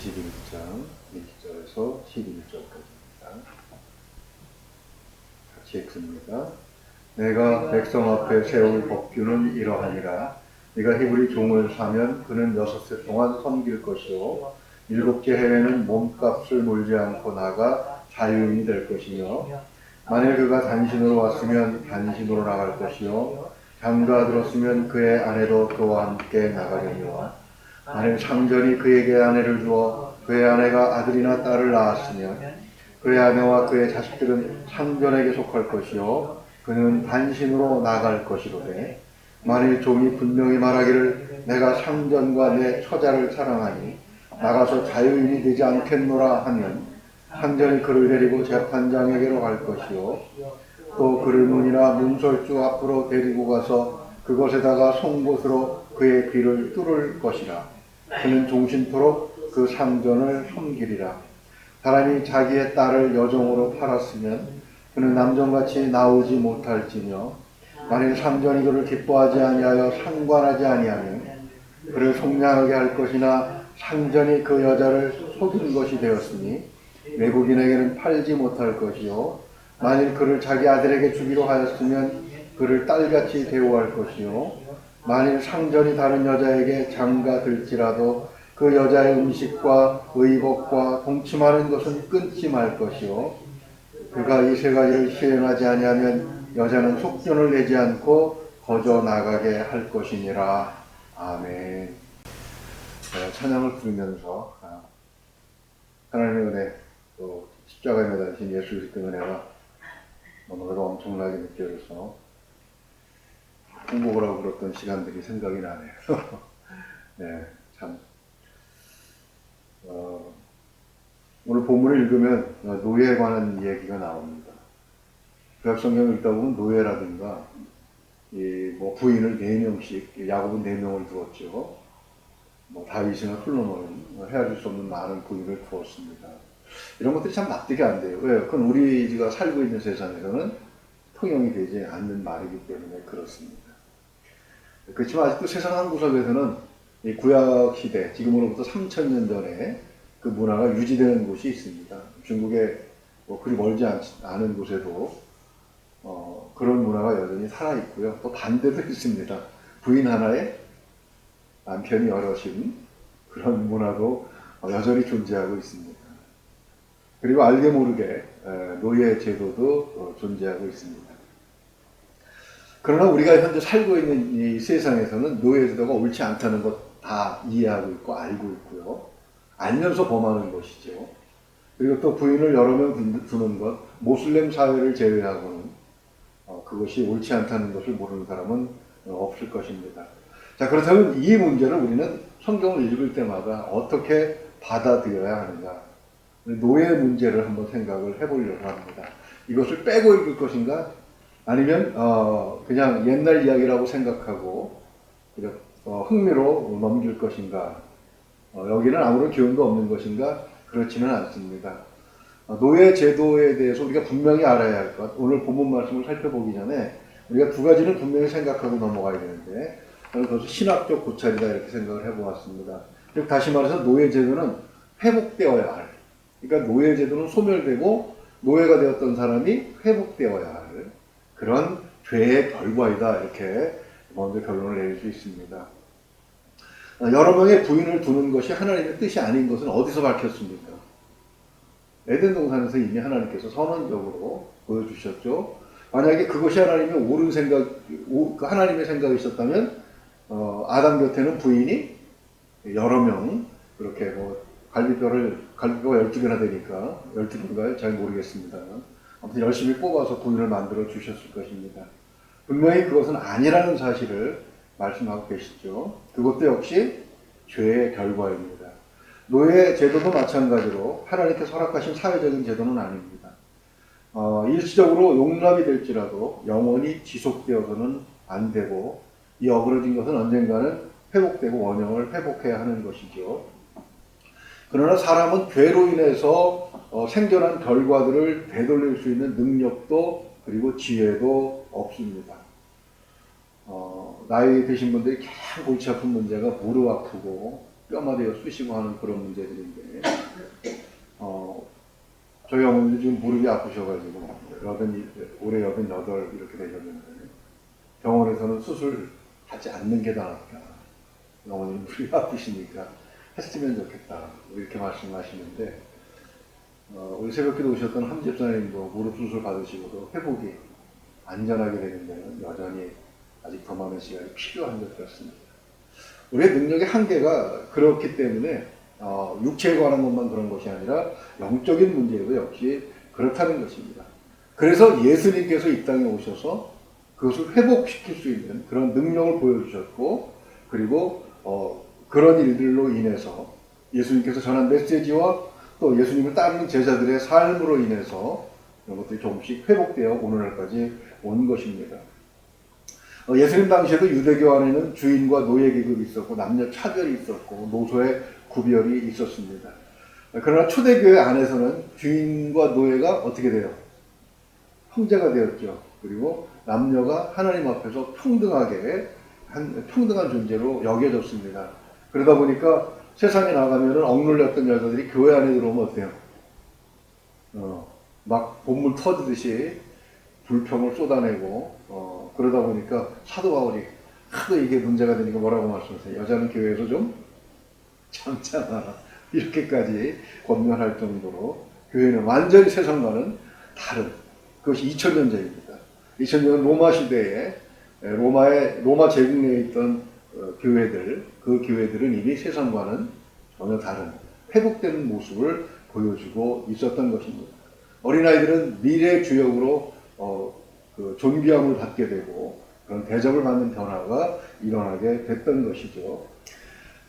21장 1절에서 11절까지입니다. 같이 읽습니다. 내가 백성 앞에 세울 법규는 이러하니라. 네가 히브리 종을 사면 그는 6세 동안 섬길 것이요 7째 해에는 몸값을 물지 않고 나가 자유인이 될 것이며, 만일 그가 단신으로 왔으면 단신으로 나갈 것이요 장가 들었으면 그의 아내도 그와 함께 나가려니와, 만일 상전이 그에게 아내를 주어 그의 아내가 아들이나 딸을 낳았으면 그의 아내와 그의 자식들은 상전에게 속할 것이요 그는 단신으로 나갈 것이로되, 만일 종이 분명히 말하기를 내가 상전과 내 처자를 사랑하니 나가서 자유인이 되지 않겠노라 하면, 상전이 그를 데리고 재판장에게로 갈 것이요 또 그를 문이나 문설주 앞으로 데리고 가서 그곳에다가 송곳으로 그의 귀를 뚫을 것이라. 그는 종신토록 그 상전을 섬기리라. 사람이 자기의 딸을 여종으로 팔았으면 그는 남종같이 나오지 못할지며, 만일 상전이 그를 기뻐하지 아니하여 상관하지 아니하면 그를 속량하게 할 것이나, 상전이 그 여자를 속인 것이 되었으니 외국인에게는 팔지 못할 것이요 만일 그를 자기 아들에게 주기로 하였으면 그를 딸같이 대우할 것이요 만일 상전이 다른 여자에게 장가 들지라도 그 여자의 음식과 의복과 동침하는 것은 끊지 말 것이요 그가 이 세 가지를 시행하지 아니하면 여자는 속전을 내지 않고 거저 나가게 할 것이니라. 아멘. 찬양을 부르면서 하나님의 은혜, 또 십자가에 매달리신 예수 그리스도의 은혜가 너무나도 엄청나게 느껴져서 통곡을 하고 그랬던 시간들이 생각이 나네요. 네, 참. 오늘 본문을 읽으면 노예에 관한 이야기가 나옵니다. 구약성경을 읽다 보면 노예라든가 뭐 부인을 4명씩, 야곱은 4명을 두었죠. 뭐 다윗이나 솔로몬은 헤아릴 수 없는 많은 부인을 두었습니다. 이런 것들이 참 납득이 안 돼요. 왜요? 그건 우리가 살고 있는 세상에서는 통용이 되지 않는 말이기 때문에 그렇습니다. 그렇지만 아직도 세상 한 구석에서는 이 구약 시대, 지금으로부터 3000년 전에 그 문화가 유지되는 곳이 있습니다. 중국에 뭐 그리 멀지 않은 곳에도 그런 문화가 여전히 살아있고요. 또 반대도 있습니다. 부인 하나에 남편이 여럿인 그런 문화도 여전히 존재하고 있습니다. 그리고 알게 모르게 노예 제도도 존재하고 있습니다. 그러나 우리가 현재 살고 있는 이 세상에서는 노예 제도가 옳지 않다는 것 다 이해하고 있고 알고 있고요. 알면서 범하는 것이죠. 그리고 또 부인을 여러 명 두는 것, 모슬렘 사회를 제외하고는 그것이 옳지 않다는 것을 모르는 사람은 없을 것입니다. 자, 그렇다면 이 문제를 우리는 성경을 읽을 때마다 어떻게 받아들여야 하는가? 노예 문제를 한번 생각을 해보려고 합니다. 이것을 빼고 읽을 것인가? 아니면 그냥 옛날 이야기라고 생각하고 흥미로 넘길 것인가? 여기는 아무런 교훈도 없는 것인가? 그렇지는 않습니다. 노예 제도에 대해서 우리가 분명히 알아야 할 것, 오늘 본문 말씀을 살펴보기 전에 우리가 두 가지는 분명히 생각하고 넘어가야 되는데, 저는 그것을 신학적 고찰이다 이렇게 생각을 해보았습니다. 즉 다시 말해서 노예 제도는 회복되어야 할, 그러니까 노예 제도는 소멸되고 노예가 되었던 사람이 회복되어야 할 그런 죄의 결과이다, 이렇게 먼저 결론을 내릴 수 있습니다. 여러 명의 부인을 두는 것이 하나님의 뜻이 아닌 것은 어디서 밝혔습니까? 에덴 동산에서 이미 하나님께서 선언적으로 보여주셨죠. 만약에 그것이 하나님의 옳은 생각, 하나님의 생각이셨다면 아담 곁에는 부인이 여러 명, 그렇게 뭐 갈비뼈가 12개나 되니까 12개인가요? 잘 모르겠습니다. 아무튼 열심히 뽑아서 부인을 만들어 주셨을 것입니다. 분명히 그것은 아니라는 사실을 말씀하고 계시죠. 그것도 역시 죄의 결과입니다. 노예 제도도 마찬가지로 하나님께서 허락하신 사회적인 제도는 아닙니다. 일시적으로 용납이 될지라도 영원히 지속되어서는 안 되고, 이 어그러진 것은 언젠가는 회복되고 원형을 회복해야 하는 것이죠. 그러나 사람은 죄로 인해서 생겨난 결과들을 되돌릴 수 있는 능력도 그리고 지혜도 없습니다. 나이 드신 분들이 가장 골치 아픈 문제가 무릎 아프고 뼈마디가 쑤시고 하는 그런 문제들인데, 저희 어머니도 지금 무릎이 아프셔가지고 올해 88 이렇게 되셨는데 병원에서는 수술하지 않는 게 나았다. 어머니 무릎이 아프시니까 했으면 좋겠다 이렇게 말씀하시는데 우리 새벽기도 오셨던 함 집사님도 무릎 수술 받으시고도 회복이 안전하게 되는 데는 여전히 아직 더 많은 시간이 필요한 것 같습니다. 우리의 능력의 한계가 그렇기 때문에 육체에 관한 것만 그런 것이 아니라 영적인 문제도 역시 그렇다는 것입니다. 그래서 예수님께서 이 땅에 오셔서 그것을 회복시킬 수 있는 그런 능력을 보여주셨고, 그리고 그런 일들로 인해서 예수님께서 전한 메시지와 또 예수님을 따르는 제자들의 삶으로 인해서 이런 것들이 조금씩 회복되어 오늘날까지 온 것입니다. 예수님 당시에도 유대교 안에는 주인과 노예 계급이 있었고 남녀 차별이 있었고 노소의 구별이 있었습니다. 그러나 초대교회 안에서는 주인과 노예가 어떻게 돼요? 형제가 되었죠. 그리고 남녀가 하나님 앞에서 평등한 존재로 여겨졌습니다. 그러다 보니까 세상에 나가면은 억눌렸던 여자들이 교회 안에 들어오면 어때요? 막 본물 터지듯이 불평을 쏟아내고 그러다 보니까 사도 바울이 하도 이게 문제가 되니까 뭐라고 말씀하세요? 여자는 교회에서 좀 참잖아. 이렇게까지 권면할 정도로 교회는 완전히 세상과는 다른, 그것이 2000년 전입니다. 2000년 로마 시대에 로마 제국 내에 있던 교회들, 그 교회들은 이미 세상과는 전혀 다른 회복되는 모습을 보여주고 있었던 것입니다. 어린아이들은 미래 주역으로 그 존귀함을 받게 되고 그런 대접을 받는 변화가 일어나게 됐던 것이죠.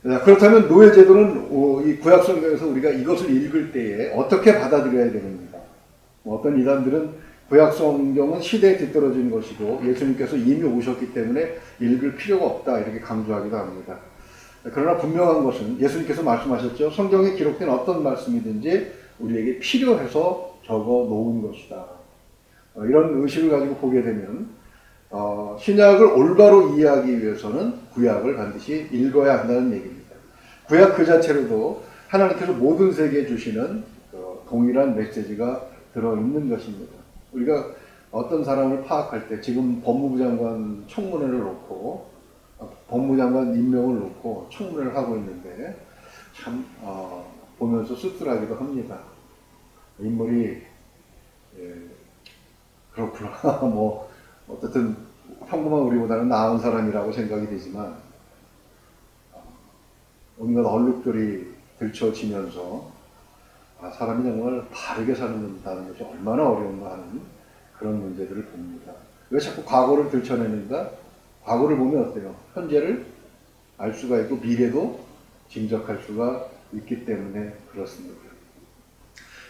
그렇다면 노예제도는 이 구약성경에서 우리가 이것을 읽을 때에 어떻게 받아들여야 되는가? 어떤 이단들은 구약성경은 시대에 뒤떨어진 것이고 예수님께서 이미 오셨기 때문에 읽을 필요가 없다 이렇게 강조하기도 합니다. 그러나 분명한 것은 예수님께서 말씀하셨죠. 성경에 기록된 어떤 말씀이든지 우리에게 필요해서 적어 놓은 것이다. 이런 의식을 가지고 보게 되면 신약을 올바로 이해하기 위해서는 구약을 반드시 읽어야 한다는 얘기입니다. 구약 그 자체로도 하나님께서 모든 세계에 주시는 동일한 메시지가 들어있는 것입니다. 우리가 어떤 사람을 파악할 때 지금 법무부 장관 청문회를 놓고 법무부 장관 임명을 놓고 청문회를 하고 있는데 참 보면서 씁쓸하기도 합니다. 인물이 그렇구나. 뭐 어쨌든 평범한 우리보다는 나은 사람이라고 생각이 되지만 온갖 얼룩들이 들춰지면서 사람이 정말 바르게 산다는 것이 얼마나 어려운가 하는 그런 문제들을 봅니다. 왜 자꾸 과거를 들춰내는가? 과거를 보면 어때요? 현재를 알 수가 있고 미래도 짐작할 수가 있기 때문에 그렇습니다.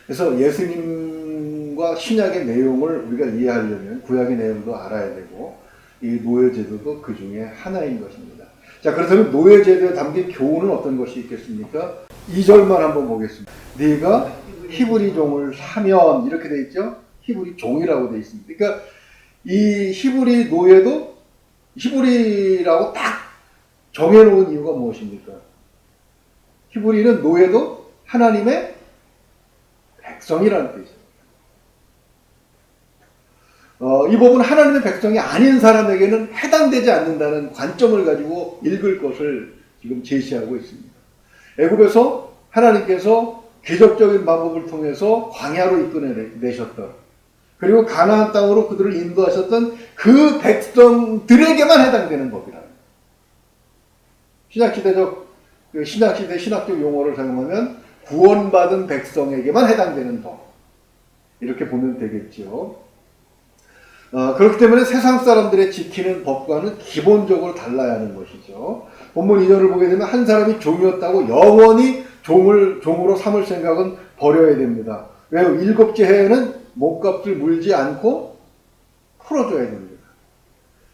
그래서 예수님과 신약의 내용을 우리가 이해하려면 구약의 내용도 알아야 되고 이 노예제도도 그 중에 하나인 것입니다. 자, 그렇다면 노예제도에 담긴 교훈은 어떤 것이 있겠습니까? 2절만 한번 보겠습니다. 네가 히브리 종을 사면 이렇게 돼 있죠? 히브리 종이라고 돼 있습니다. 그러니까 이 히브리 노예도 히브리라고 딱 정해놓은 이유가 무엇입니까? 히브리는 노예도 하나님의 백성이라는 뜻이죠. 이 법은 하나님의 백성이 아닌 사람에게는 해당되지 않는다는 관점을 가지고 읽을 것을 지금 제시하고 있습니다. 애굽에서 하나님께서 기적적인 방법을 통해서 광야로 이끌어내셨던 그리고 가나안 땅으로 그들을 인도하셨던 그 백성들에게만 해당되는 법이라. 신약시대 신학적 용어를 사용하면 구원받은 백성에게만 해당되는 법. 이렇게 보면 되겠죠. 그렇기 때문에 세상 사람들의 지키는 법과는 기본적으로 달라야 하는 것이죠. 본문 2절을 보게 되면 한 사람이 종이었다고 영원히 종으로 삼을 생각은 버려야 됩니다. 왜요? 7째 해에는 몸값을 물지 않고 풀어줘야 됩니다.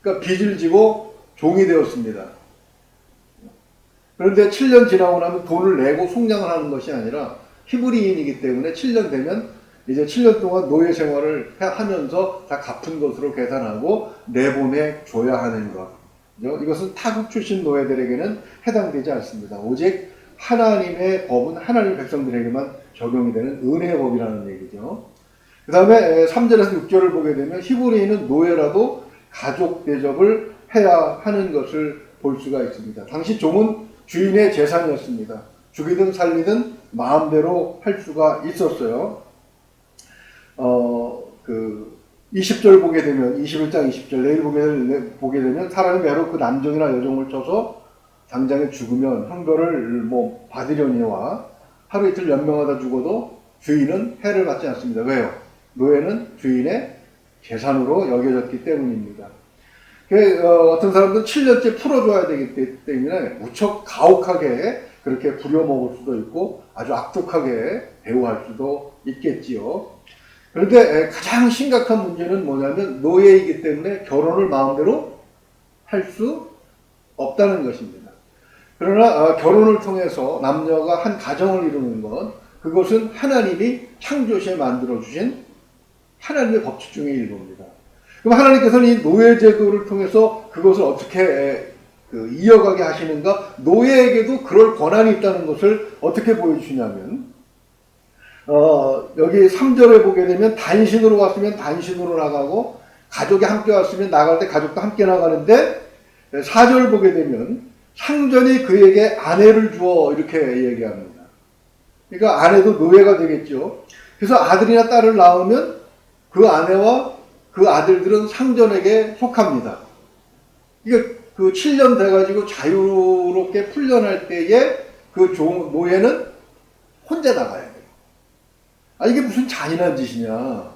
그러니까 빚을 지고 종이 되었습니다. 그런데 7년 지나고 나면 돈을 내고 속량을 하는 것이 아니라 히브리인이기 때문에 7년 되면 이제 7년 동안 노예 생활을 하면서 다 갚은 것으로 계산하고 내보내 줘야 하는 것. 이것은 타국 출신 노예들에게는 해당되지 않습니다. 오직 하나님의 법은 하나님 백성들에게만 적용이 되는 은혜의 법이라는 얘기죠. 그 다음에 3절에서 6절을 보게 되면 히브리인은 노예라도 가족 대접을 해야 하는 것을 볼 수가 있습니다. 당시 종은 주인의 재산이었습니다. 죽이든 살리든 마음대로 할 수가 있었어요. 20절 보게 되면, 21장 20절, 내일 보게 되면 사람이 매로 그 남종이나 여종을 쳐서 당장에 죽으면 형벌을 받으려니와 하루 이틀 연명하다 죽어도 주인은 해를 받지 않습니다. 왜요? 노예는 주인의 재산으로 여겨졌기 때문입니다. 어떤 사람들은 7년째 풀어줘야 되기 때문에 무척 가혹하게 그렇게 부려먹을 수도 있고 아주 악독하게 대우할 수도 있겠지요. 그런데 가장 심각한 문제는 뭐냐면 노예이기 때문에 결혼을 마음대로 할 수 없다는 것입니다. 그러나 결혼을 통해서 남녀가 한 가정을 이루는 것, 그것은 하나님이 창조시에 만들어주신 하나님의 법칙 중의 일부입니다. 그럼 하나님께서는 이 노예 제도를 통해서 그것을 어떻게 이어가게 하시는가? 노예에게도 그럴 권한이 있다는 것을 어떻게 보여주시냐면 여기 3절에 보게 되면 단신으로 왔으면 단신으로 나가고 가족이 함께 왔으면 나갈 때 가족도 함께 나가는데 4절 보게 되면 상전이 그에게 아내를 주어 이렇게 얘기합니다. 그러니까 아내도 노예가 되겠죠. 그래서 아들이나 딸을 낳으면 그 아내와 그 아들들은 상전에게 속합니다. 이게 그 7년 돼가지고 자유롭게 풀려날 때에 그 노예는 혼자 나가야 돼요. 이게 무슨 잔인한 짓이냐.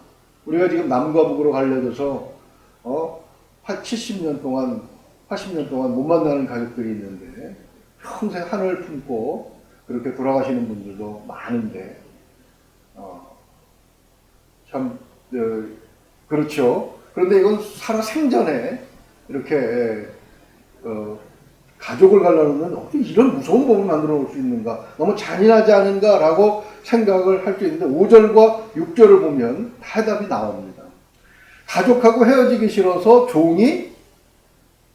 우리가 지금 남과 북으로 갈려져서 70년 동안 80년 동안 못 만나는 가족들이 있는데 평생 한을 품고 그렇게 돌아가시는 분들도 많은데 참 그렇죠. 그런데 이건 살아 생전에 이렇게 가족을 갈라놓으면 어떻게 이런 무서운 법을 만들어 놓을 수 있는가, 너무 잔인하지 않은가라고 생각을 할 수 있는데 5절과 6절을 보면 해답이 나옵니다. 가족하고 헤어지기 싫어서 종이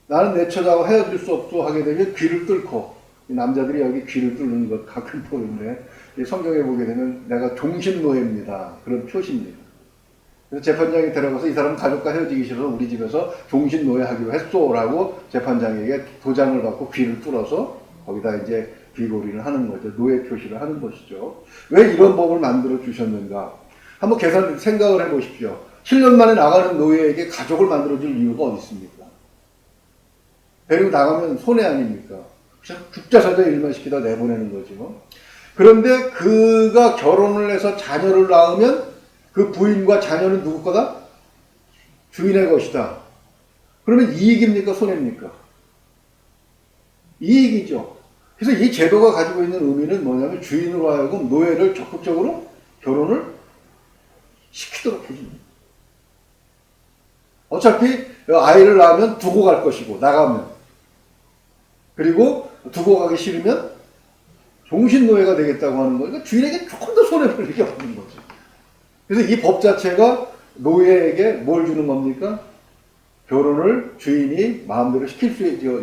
나는 내 처자와 헤어질 수 없어 하게 되면 귀를 뚫고, 남자들이 여기 귀를 뚫는 것 가끔 보는데 성경에 보게 되면 내가 종신노예입니다. 그런 표시입니다. 그래서 재판장이 들어가서 이 사람 가족과 헤어지기 싫어서 우리 집에서 종신노예 하기로 했소라고 재판장에게 도장을 받고 귀를 뚫어서 거기다 이제 귀고리를 하는 거죠. 노예 표시를 하는 것이죠. 왜 이런 법을 만들어 주셨는가? 한번 생각을 해 보십시오. 7년 만에 나가는 노예에게 가족을 만들어 줄 이유가 어디 있습니까? 데리고 나가면 손해 아닙니까? 그냥 죽자사자 일만 시키다 내보내는 거죠. 그런데 그가 결혼을 해서 자녀를 낳으면 그 부인과 자녀는 누구 거다? 주인의 것이다. 그러면 이익입니까? 손해입니까? 이익이죠. 그래서 이 제도가 가지고 있는 의미는 뭐냐면 주인으로 하여금 노예를 적극적으로 결혼을 시키도록 해줍니다. 어차피 아이를 낳으면 두고 갈 것이고 나가면, 그리고 두고 가기 싫으면 종신노예가 되겠다고 하는 거니까 주인에게 조금 더 손해볼 일이 없는 거죠. 그래서 이 법 자체가 노예에게 뭘 주는 겁니까? 결혼을 주인이 마음대로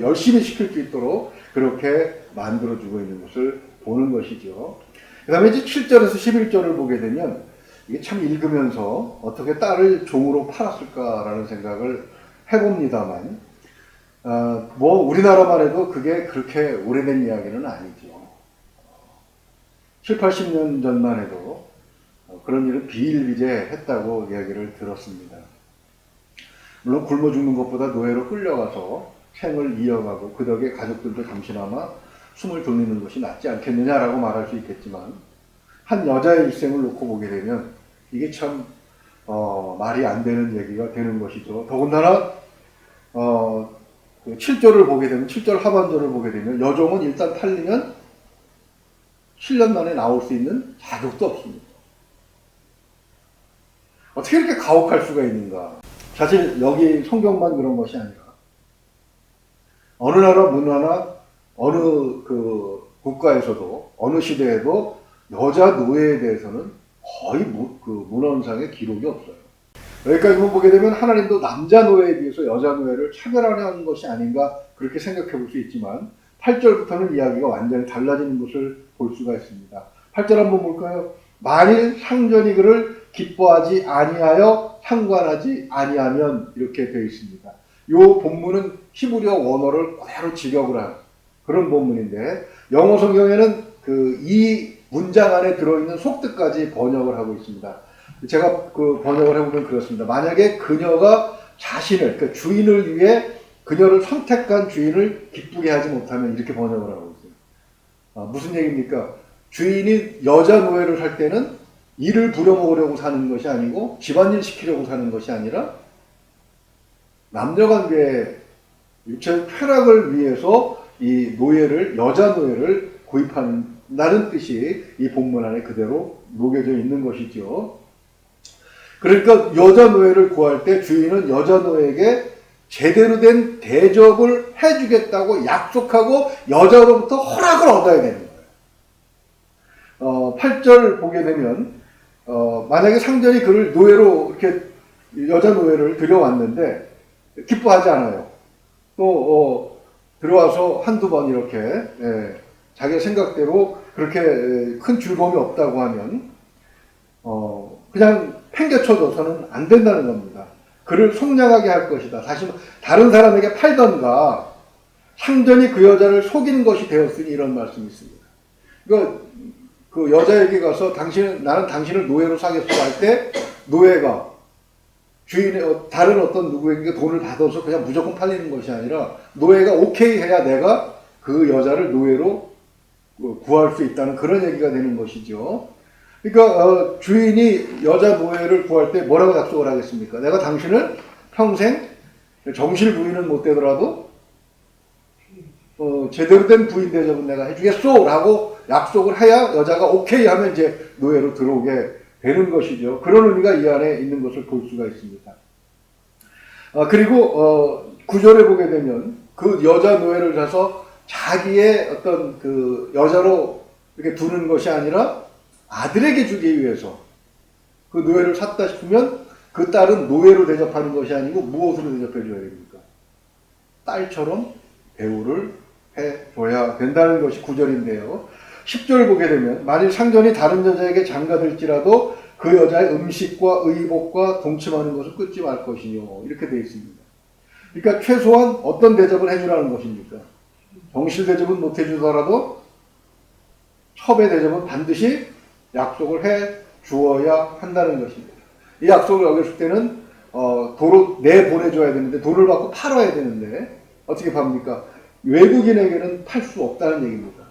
열심히 시킬 수 있도록 그렇게 만들어주고 있는 것을 보는 것이죠. 그 다음에 이제 7절에서 11절을 보게 되면 이게 참 읽으면서 어떻게 딸을 종으로 팔았을까라는 생각을 해봅니다만, 우리나라만 해도 그게 그렇게 오래된 이야기는 아니죠. 7, 80년 전만 해도 그런 일을 비일비재했다고 이야기를 들었습니다. 물론 굶어 죽는 것보다 노예로 끌려가서 생을 이어가고 그 덕에 가족들도 잠시나마 숨을 돌리는 것이 낫지 않겠느냐라고 말할 수 있겠지만, 한 여자의 일생을 놓고 보게 되면 이게 참 말이 안 되는 얘기가 되는 것이죠. 더군다나 7절을 보게 되면, 7절 하반절을 보게 되면 여종은 일단 팔리면 7년 만에 나올 수 있는 자격도 없습니다. 어떻게 이렇게 가혹할 수가 있는가? 사실 여기 성경만 그런 것이 아니라 어느 나라 문화나 어느 국가에서도 어느 시대에도 여자 노예에 대해서는 거의 문헌상의 기록이 없어요. 여기까지 보게 되면 하나님도 남자 노예에 비해서 여자 노예를 차별하는 것이 아닌가 그렇게 생각해 볼 수 있지만, 8절부터는 이야기가 완전히 달라지는 것을 볼 수가 있습니다. 8절 한번 볼까요? 만일 상전이 그를 기뻐하지 아니하여 상관하지 아니하면, 이렇게 되어 있습니다. 이 본문은 히브리어 원어를 그대로 직역을 한 그런 본문인데, 영어 성경에는 이 문장 안에 들어있는 속뜻까지 번역을 하고 있습니다. 제가 그 번역을 해보면 그렇습니다. 만약에 그녀가 자신을, 그 주인을 위해 그녀를 선택한 주인을 기쁘게 하지 못하면, 이렇게 번역을 하고 있어요. 무슨 얘기입니까? 주인이 여자 노예를 살 때는 일을 부려먹으려고 사는 것이 아니고 집안일 시키려고 사는 것이 아니라 남녀관계의 육체의 쾌락을 위해서 이 노예를, 여자 노예를 구입한다는 뜻이 이 본문 안에 그대로 녹여져 있는 것이죠. 그러니까 여자 노예를 구할 때 주인은 여자 노예에게 제대로 된 대접을 해주겠다고 약속하고 여자로부터 허락을 얻어야 되는 거예요. 8절 보게 되면 만약에 상전이 그를 노예로, 이렇게 여자 노예를 들여왔는데 기뻐하지 않아요. 또 들어와서 한두 번 이렇게 자기 생각대로 그렇게 큰 즐거움이 없다고 하면 그냥 팽개쳐줘서는 안 된다는 겁니다. 그를 속량하게 할 것이다. 다른 사람에게 팔던가 상전이 그 여자를 속이는 것이 되었으니, 이런 말씀이 있습니다. 그러니까 그 여자에게 가서 나는 당신을 노예로 사겠소 할 때, 노예가 주인의 다른 어떤 누구에게 돈을 받아서 그냥 무조건 팔리는 것이 아니라 노예가 오케이 해야 내가 그 여자를 노예로 구할 수 있다는 그런 얘기가 되는 것이죠. 그러니까 주인이 여자 노예를 구할 때 뭐라고 약속을 하겠습니까? 내가 당신을 평생 정실 부인은 못 되더라도 제대로 된 부인 대접은 내가 해주겠소 라고 약속을 해야 여자가 오케이 하면 이제 노예로 들어오게 되는 것이죠. 그런 의미가 이 안에 있는 것을 볼 수가 있습니다. 그리고 9절에 보게 되면 그 여자 노예를 사서 자기의 어떤 그 여자로 이렇게 두는 것이 아니라 아들에게 주기 위해서 그 노예를 샀다 싶으면 그 딸은 노예로 대접하는 것이 아니고 무엇으로 대접해 줘야 됩니까? 딸처럼 대우를 해줘야 된다는 것이 9절인데요. 10절 보게 되면 만일 상전이 다른 여자에게 장가들지라도 그 여자의 음식과 의복과 동침하는 것을 끊지 말 것이요, 이렇게 되어 있습니다. 그러니까 최소한 어떤 대접을 해주라는 것입니까? 정실 대접은 못 해주더라도 첩의 대접은 반드시 약속을 해 주어야 한다는 것입니다. 이 약속을 어겼을 때는 도로 내보내줘야 되는데, 돈을 받고 팔아야 되는데 어떻게 팝니까? 외국인에게는 팔 수 없다는 얘기입니다.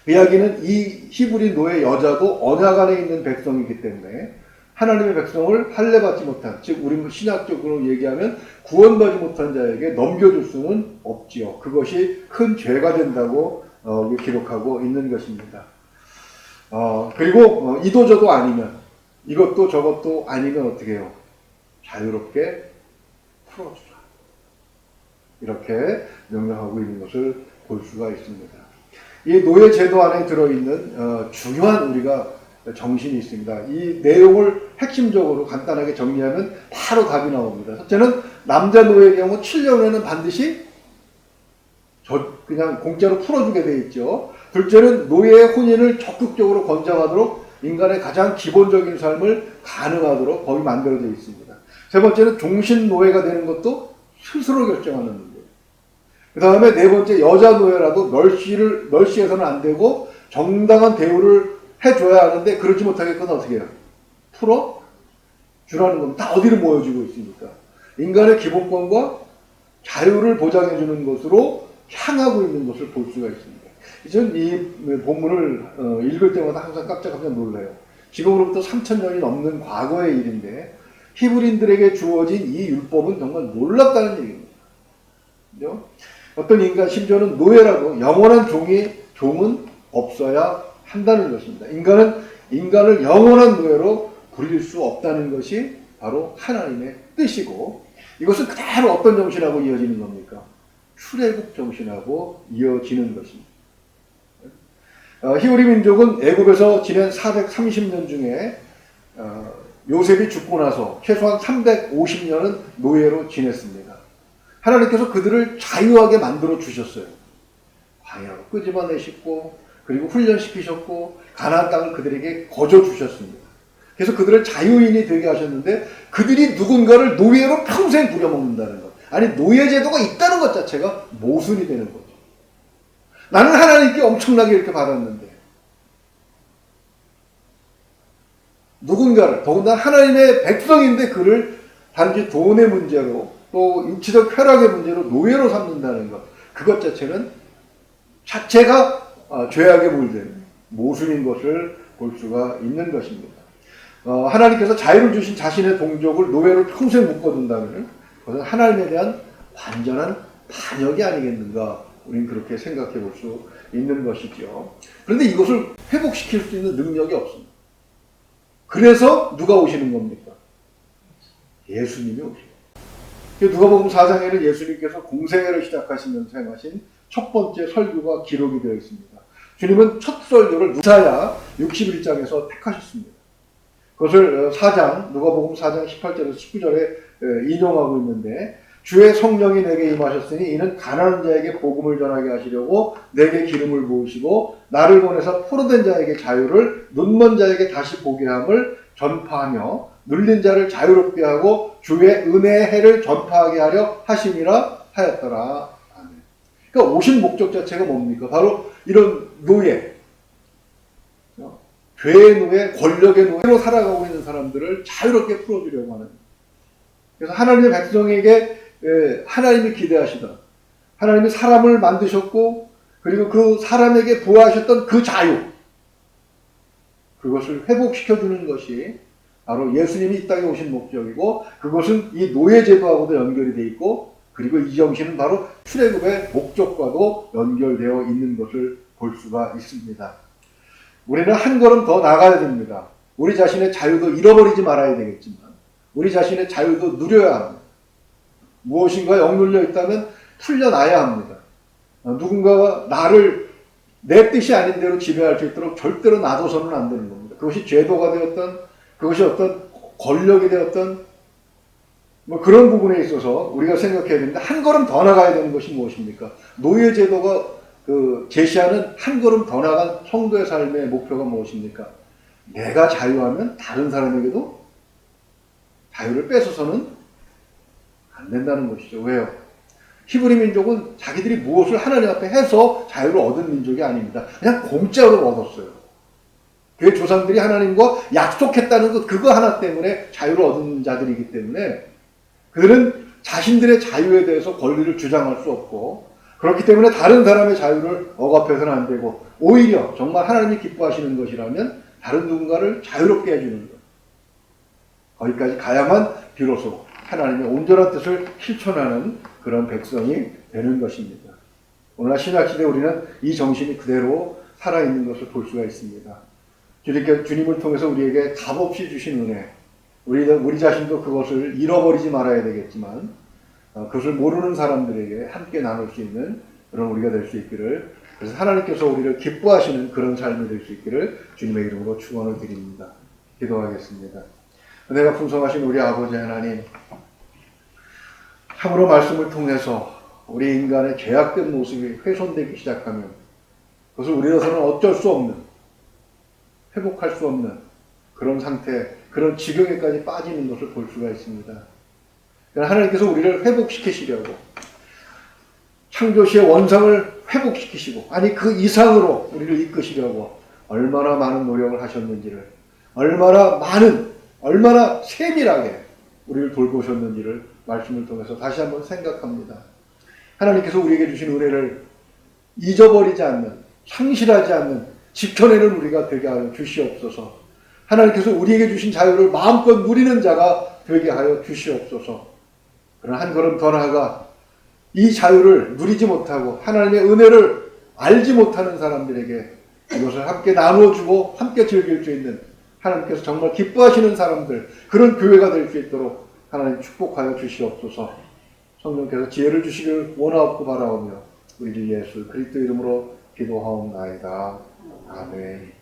그 이야기는 이 히브리 노예 여자도 언약 안에 있는 백성이기 때문에 하나님의 백성을 할례받지 못한, 즉 우리 신약적으로 얘기하면 구원받지 못한 자에게 넘겨줄 수는 없지요. 그것이 큰 죄가 된다고 기록하고 있는 것입니다. 그리고 이도저도 아니면, 이것도 저것도 아니면 어떻게 해요? 자유롭게 풀어주라, 이렇게 명령하고 있는 것을 볼 수가 있습니다. 이 노예 제도 안에 들어있는 중요한 우리가 정신이 있습니다. 이 내용을 핵심적으로 간단하게 정리하면 바로 답이 나옵니다. 첫째는 남자 노예의 경우 7년 후에는 반드시 그냥 공짜로 풀어주게 되어 있죠. 둘째는 노예의 혼인을 적극적으로 권장하도록 인간의 가장 기본적인 삶을 가능하도록 법이 만들어져 있습니다. 세 번째는 종신 노예가 되는 것도 스스로 결정하는 문제예요. 그 다음에 네 번째, 여자 노예라도 멸시해서는 안 되고 정당한 대우를 해줘야 하는데 그러지 못하게끔 어떻게 해요? 풀어 주라는 겁니다. 다 어디를 모여주고 있습니까? 인간의 기본권과 자유를 보장해주는 것으로 향하고 있는 것을 볼 수가 있습니다. 저는 이 본문을 읽을 때마다 항상 깜짝깜짝 놀라요. 지금으로부터 3000년이 넘는 과거의 일인데 히브리인들에게 주어진 이 율법은 정말 놀랍다는 얘기입니다. 그죠? 어떤 인간, 심지어는 노예라도 영원한 종은 없어야 한다는 것입니다. 인간을 영원한 노예로 부릴 수 없다는 것이 바로 하나님의 뜻이고, 이것은 그대로 어떤 정신하고 이어지는 겁니까? 출애굽 정신하고 이어지는 것입니다. 히브리 민족은 애굽에서 지낸 430년 중에 요셉이 죽고 나서 최소한 350년은 노예로 지냈습니다. 하나님께서 그들을 자유하게 만들어 주셨어요. 방해하고 끄집어내셨고 그리고 훈련시키셨고 가나안 땅을 그들에게 거저 주셨습니다. 그래서 그들을 자유인이 되게 하셨는데 그들이 누군가를 노예로 평생 부려먹는다는 것. 아니 노예제도가 있다는 것 자체가 모순이 되는 거죠. 나는 하나님께 엄청나게 이렇게 받았는데 누군가를 더군다나 하나님의 백성인데 그를 단지 돈의 문제로 또 육체적 쾌락의 문제로 노예로 삼는다는 것. 그것 자체는 자체가 죄악에 물든 모순인 것을 볼 수가 있는 것입니다. 하나님께서 자유를 주신 자신의 동족을 노예로 평생 묶어둔다면 그것은 하나님에 대한 완전한 반역이 아니겠는가 우리는 그렇게 생각해 볼 수 있는 것이죠. 그런데 이것을 회복시킬 수 있는 능력이 없습니다. 그래서 누가 오시는 겁니까? 예수님이 오십니다. 누가복음 4장에는 예수님께서 공생애를 시작하시면서 행하신 첫 번째 설교가 기록이 되어 있습니다. 주님은 첫 설교를 이사야 61장에서 택하셨습니다. 그것을 누가복음 4장 18절에서 19절에 인용하고 있는데 주의 성령이 내게 임하셨으니 이는 가난한 자에게 복음을 전하게 하시려고 내게 기름을 부으시고 나를 보내서 포로된 자에게 자유를 눈먼 자에게 다시 보게 함을 전파하며 눌린 자를 자유롭게 하고 주의 은혜의 해를 전파하게 하려 하심이라 하였더라. 아멘. 그러니까 오신 목적 자체가 뭡니까? 바로 이런 노예, 죄의 노예, 권력의 노예로 살아가고 있는 사람들을 자유롭게 풀어주려고 하는. 그래서 하나님의 백성에게 하나님이 기대하시던 하나님이 사람을 만드셨고 그리고 그 사람에게 부하셨던 그 자유 그것을 회복시켜주는 것이 바로 예수님이 이 땅에 오신 목적이고 그것은 이 노예제도하고도 연결이 되어 있고 그리고 이 정신은 바로 출애굽의 목적과도 연결되어 있는 것을 볼 수가 있습니다. 우리는 한 걸음 더 나가야 됩니다. 우리 자신의 자유도 잃어버리지 말아야 되겠지만 우리 자신의 자유도 누려야 합니다. 무엇인가에 억눌려 있다면 풀려나야 합니다. 누군가가 나를 내 뜻이 아닌 대로 지배할 수 있도록 절대로 놔둬서는 안 되는 겁니다. 그것이 제도가 되었던 그것이 어떤 권력이 되었던 뭐 그런 부분에 있어서 우리가 생각해야 되는데 한 걸음 더 나가야 되는 것이 무엇입니까? 노예제도가 제시하는 한 걸음 더 나간 성도의 삶의 목표가 무엇입니까? 내가 자유하면 다른 사람에게도 자유를 뺏어서는 안 된다는 것이죠. 왜요? 히브리 민족은 자기들이 무엇을 하나님 앞에 해서 자유를 얻은 민족이 아닙니다. 그냥 공짜로 얻었어요. 그의 조상들이 하나님과 약속했다는 것 그거 하나 때문에 자유를 얻은 자들이기 때문에 그들은 자신들의 자유에 대해서 권리를 주장할 수 없고 그렇기 때문에 다른 사람의 자유를 억압해서는 안 되고 오히려 정말 하나님이 기뻐하시는 것이라면 다른 누군가를 자유롭게 해주는 것. 거기까지 가야만 비로소 하나님의 온전한 뜻을 실천하는 그런 백성이 되는 것입니다. 오늘날 신약시대 우리는 이 정신이 그대로 살아있는 것을 볼 수가 있습니다. 주님을 통해서 우리에게 값없이 주신 은혜, 우리 자신도 그것을 잃어버리지 말아야 되겠지만 그것을 모르는 사람들에게 함께 나눌 수 있는 그런 우리가 될 수 있기를 그래서 하나님께서 우리를 기뻐하시는 그런 삶이 될 수 있기를 주님의 이름으로 축원을 드립니다. 기도하겠습니다. 은혜가 풍성하신 우리 아버지 하나님 참으로 말씀을 통해서 우리 인간의 죄악된 모습이 훼손되기 시작하면 그것을 우리로서는 어쩔 수 없는 회복할 수 없는 그런 상태 그런 지경에까지 빠지는 것을 볼 수가 있습니다. 하나님께서 우리를 회복시키시려고 창조시의 원상을 회복시키시고 아니 그 이상으로 우리를 이끄시려고 얼마나 많은 노력을 하셨는지를 얼마나 세밀하게 우리를 돌보셨는지를 말씀을 통해서 다시 한번 생각합니다. 하나님께서 우리에게 주신 은혜를 잊어버리지 않는 상실하지 않는 지켜내는 우리가 되게 하여 주시옵소서. 하나님께서 우리에게 주신 자유를 마음껏 누리는 자가 되게 하여 주시옵소서. 그러나 한 걸음 더 나아가 이 자유를 누리지 못하고 하나님의 은혜를 알지 못하는 사람들에게 이것을 함께 나누어주고 함께 즐길 수 있는 하나님께서 정말 기뻐하시는 사람들 그런 교회가 될 수 있도록 하나님 축복하여 주시옵소서. 성령께서 지혜를 주시길 원하옵고 바라오며 우리 주 예수 그리스도 이름으로 기도하옵나이다. 아멘.